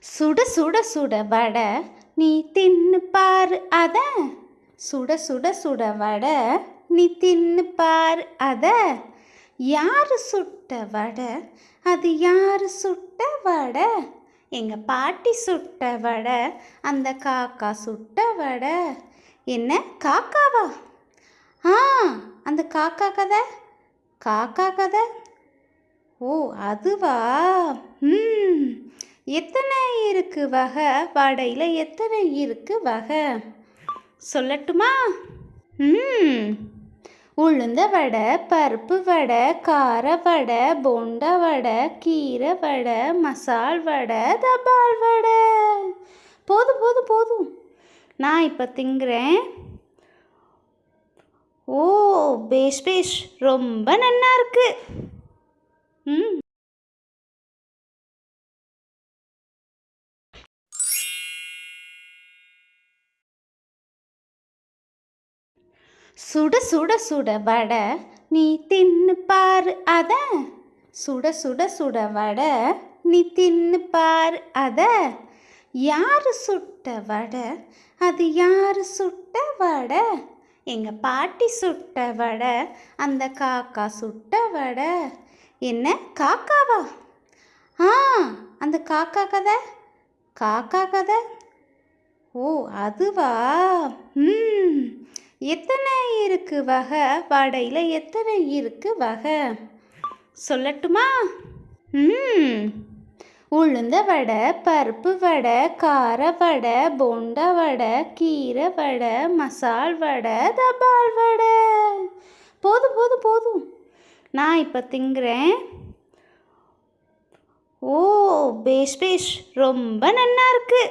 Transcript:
சுட சுட சுட வடை நீ தின்னு பாரு அத. சுட சுட சுட வடை நீ தின்னு பாரு அத. யாரு சுட்ட வடை? அது யாரு சுட்ட வடை? எங்க பாட்டி சுட்ட வடை, அந்த காக்கா சுட்ட வடை. என்ன காக்காவா? ஆ, அந்த காக்கா கதை. காக்கா கதை. ஓ, அதுவா? எத்தனை இருக்கு வகை? வடையில் எத்தனை இருக்கு வகை? சொல்லட்டுமா? உளுந்த வடை, பருப்பு வடை, கார வடை, போண்டா வடை, கீரை வடை, மசால் வடை, தபால் வடை. போதும் போதும் போதும், நான் இப்போ திங்குறேன். ஓ, பேஷ் பேஷ், ரொம்ப நல்லா இருக்கு. சுட சுட சுட வடை நீ தின்னு பாரு அத. சுட சுட சுட வடை நீ தின்னு பாரு அத. யாரு சுட்ட வடை? அது யாரு சுட்ட வடை? எங்க பாட்டி சுட்ட வடை, அந்த காக்கா சுட்ட வடை. என்ன காக்காவா? ஆ, அந்த காக்கா கதை. காக்கா கதை. ஓ, அதுவா? எத்தனை இருக்கு வகை? வடையில் எத்தனை இருக்கு வகை? சொல்லட்டுமா? உளுந்த வடை, பருப்பு வடை, கார வடை, போண்டா வடை, கீரை வடை, மசால் வடை, தபால் வடை. போதும் போதும் போதும், நான் இப்போ திங்குறேன். ஓ, பேஷ் பேஷ், ரொம்ப நல்லா இருக்கு.